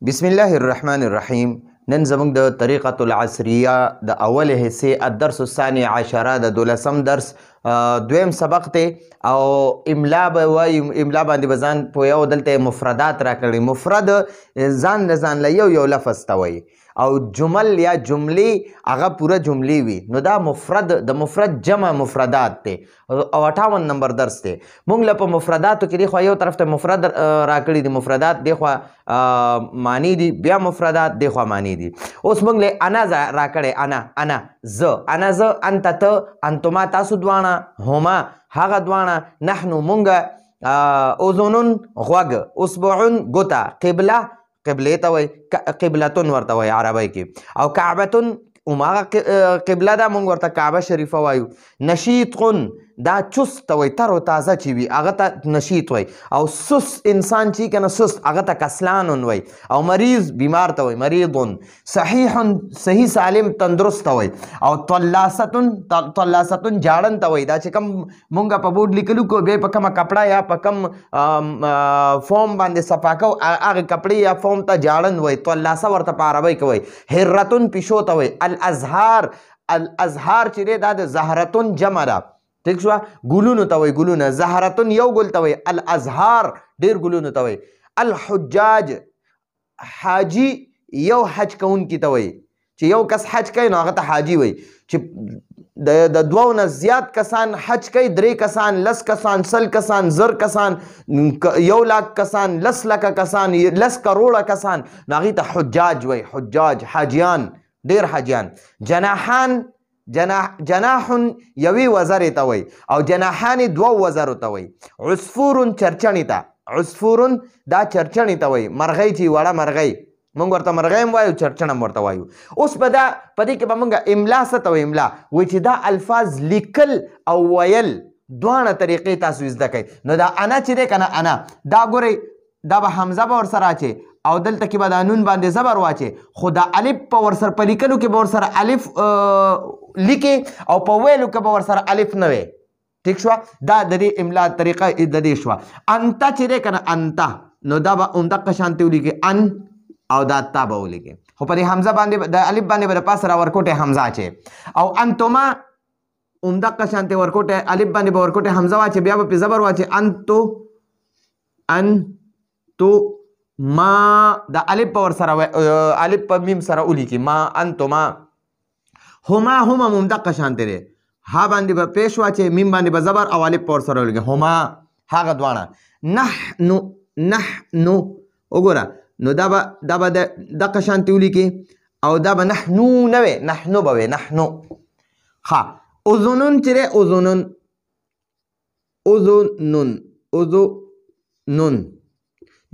بسم الله الرحمن الرحیم. نن زموږ د طریقة العصریه د اول حصې الدرس الثاني عشره د 12م درس دویم سبق ته او املا به وایو. املا باندې به ځان پوهه او دلته مفردات راکړي. مفرد ځان له ځان له یو لفظ ته وایي او جمل یا جملې هغه پوره جملې وي. نو دا مفرد د مفرد جمع مفردات دی او 58 نمبر درس دی. موږ له په مفرداتو کې دی خو یو طرف ته مفرد راکړي دي، مفردات دی خو معنی دي، بیا مفردات دی خو معنی دي. اوس موږ له انا راکړي، انا زه، انت ته، انتما تاسو دواړه، هما هغه دواړه، نحنو مونږ، اوزونن غوږ، اصبعن ګوته، قبله ته وایي، قبلتون ورته وایي عربی کې، او کعبتون هماغه قبله ده مونږ ورته کعبه شریفه وایو. نشیطن دا چست ته وایي، تر و تازه چې وي هغه ته نشیط وایي. او سست انسان چې کنه سست هغه ته کسلانون وایي. او مریض بیمار ته وایي مریضون. صحیحن صحیح سالم تندرست ته وایي. او طلاستن جاړن ته وایي. دا چې کوم مونږ په بورډ لیکلو کو بیا په کومه کپړه یا په کوم فوم باندې صفا کو هغه کپړې یا فوم ته جاړن وایي. طلاسه ورته په عربی کې وایي. هرتن پیشو ته وایي. الازهار چې دی دا د زهرتن جمع ده، ٹھیک شو. ګلونو ته وایي ګلونه. زهرتن یو ګل ته وایي. الازهار ډیر ګلونو ته وایي. الحجاج حاجی یو حج کوونکي ته وایي چې یو کس حج کوي نو هغه ته حاجی وایي. چې د دوو نه زیات کسان حج کوي، 3 کسان، 10 کسان، 100 کسان، 1000 کسان، 1 لاک کسان، 10 لکه کسان، 10 کروڑه کسان، نو هغې ته حجاج وایي. حجاج حاجیان، ډیر حاجیان. جناحان جناح یوې وزرې ته وایي او جناحان 2 وزرو ته وایي. عصفور چرچڼې ته، عصفور دا چرچڼې ته وایي. مرغۍ چې وړه مرغۍ، موږ ورته مرغۍ هم وایو، چرچڼ هم ورته وایو. اوس په دې کې به موږ املا څه ته وایي. املا وایي چې دا الفاظ لیکل او ویل دواړه طریقې تاسو زده کوئ. نو دا انا چې دی که نه، انا دا ګورئ دا به حمزه به ورسره اچئ او دلته کې به دا نون باندې زبر واچئ، خو دا الف په ورسره په لیکلو کې به ورسره الف لیکې او په ویلو کې به ورسره الف نه وي. ٹھیک شوه. دا د دې املا طریقه د دې شوه. انته چې دی که نه، انته نو دا به همدقه شانتې ولیکې، ان او دا تا به ولیکې، خو په دې حمزه باندې د الف باندې به د پاسه را ورکوټې حمزه اچئ. او انتما همدقه شانتې ورکوټې الف باندې به ورکوټې حمزه واچئ، بیا به پې زبر واچئ. انتو ما د الف په ورسره الف په میم سره ولیکي. ما انتما. هما هم همدقه شانتې دی. ها باندې به پیش واچئ، میم باندې به زبر او الف په ورسره ولیکي. هما هغه دواړه. نحنو وګوره نو دا به دقه شانتې ولیکي او دا به نحنو نه وي، نحنو به وي، نحنو. ښه. اذنون چې دی، اذنون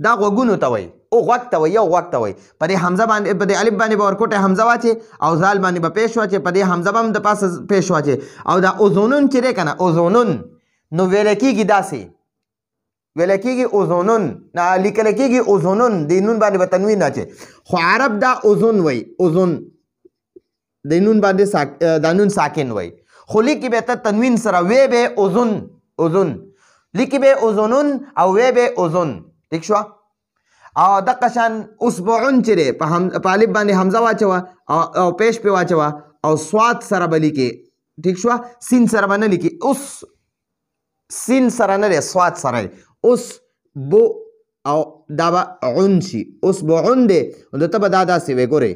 دا غوږونو ته وایي، او غوږ ته وایي، یو غوږ ته وایي. په دې حمزه باندې په دې الف باندې به ورکوټې حمزه واچئ او زال باندې به پیش واچئ، په دې حمزه به هم د پاسه پیش واچئ. او دا اذنون چې دی که نه، اذنون نو ویله کېږي داسې، ویله کېږي اذنون، لیکله کېږي اذنون، د نون باندې به تنوین اچئ. خو عرب دا اذن وایي، اذن د نون باندې دا نون ساکن وایي، خو لیکي به ته تنوین سره، وی به اذن، لیکي به اذنون او وی به اذن. ٹھیک شوه. او دقه شان اصبعن چې دی په الف باندې حمزه واچوه او پیش پې واچوه او سواد سره به لیکې. ٹھیک شوه. سین سره به نه لیکي، اوس سین سره نه دی، سواد سره دی. اوس بو او دا به عن شي، اصبعن دی نو ته به دا داسې وی. ګورئ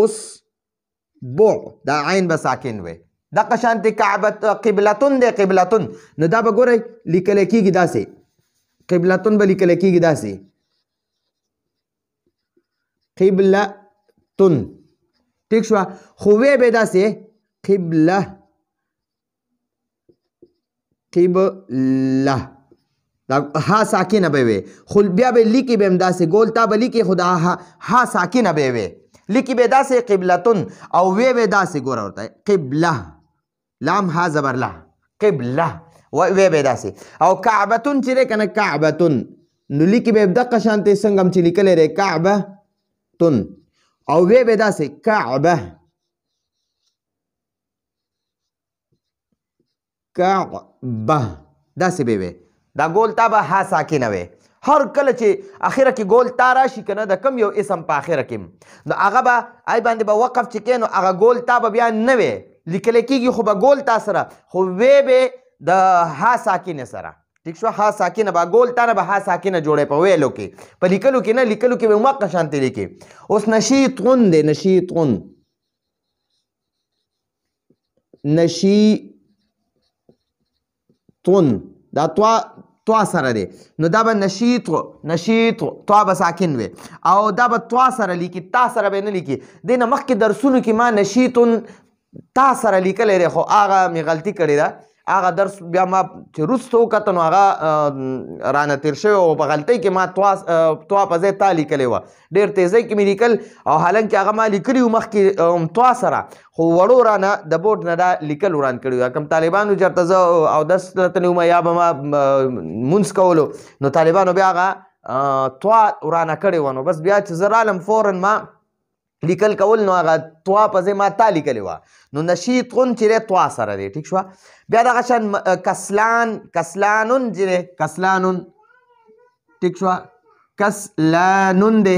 اصبع دا عین به ساکن وی. دقه شانتې قبلتون دی، قبلتون نو دا به ګورئ لیکلی کېږي داسې، قبلتون به لیکلی کېږي داسې، قبلتون. ٹھیک شوه. خو وی به داسې قبله دا ها ساکنه به وي، خو بیا به لیکي به هم داسې ګول تا به لیکي، خو دا ها ساکنه به وي، لیکي به داسې قبلتون او وی به داسې. ګوره ورته قبله، لام ها زبر له، قبله وی به داسې. او کعبتون چې دی که نه، کعبتون نو لیکي به دقه شانتې څنګه هم چې لیکلی دی کعبتون او وی به داسې کعبه، کعبه داسې به وي. دا ګول تا به ها ساکنه وي، هر کله چې اخره کې ګول تا راشي که نه د کم یو اسم په اخره کې نو هغه به آی باندې به وقف چې کوې نو هغه ګول تا به بیا نه وی لیکلی کېږي خو به ګول تا سره خو وی به د ها ساکنه سره ٹھیک شو ها ساکنه به ګول تا نه به ها ساکنه جوړی په ویلو کې په لیکلو کې نه لیکلو کې به موقع شانتې لیکي اوس نشیطون دی نشیطون نشیطون دا توا سره دی نو دا به نشیط توا به ساکن وي او دا به توا سره لیکي تا سره به نه لیکي دې نه مخکې درسونو کې ما نشیطون تا سره لیکلی دی خو هغه مې غلطي کړې ده هغه درس بیا ما چې وروسته وکته نو هغه رانه تېر شوی او په غلطۍ کې ما توا په ځای تا لیکلی وه ډېر تیزۍ کې مې لیکل او حالانکې هغه ما لیکلي وو مخکې توا سره خو وړو رانه د بورډ نه دا لیکل وران کړي وو کوم طالبانو چېرته زه اودس تللی وم یا به ما مونځ کولو نو طالبانو بیا هغه توا ورانه کړې وه نو بس بیا چې زه رالم فورا ما لیکل کول نو هغه توا په ځای ما تا لیکلې وه نو نشیطون چې دی توا سره دی ټیک شوه بیا دغه شان کسلانون چې دی کسلانون ټیک شوه کسلانون دی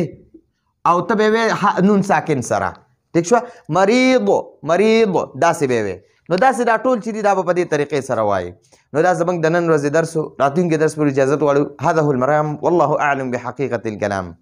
او ته به یې نون ساکن سره ټیک شوه مریضو داسې به وې نو داسې دا ټول چې دي دا به په دې طریقې سره وایي نو دا زموږ د نن ورځې درس راتلونکي درس پورې اجازت غواړو هذا هو المرام والله اعلم بحقیقة الکلام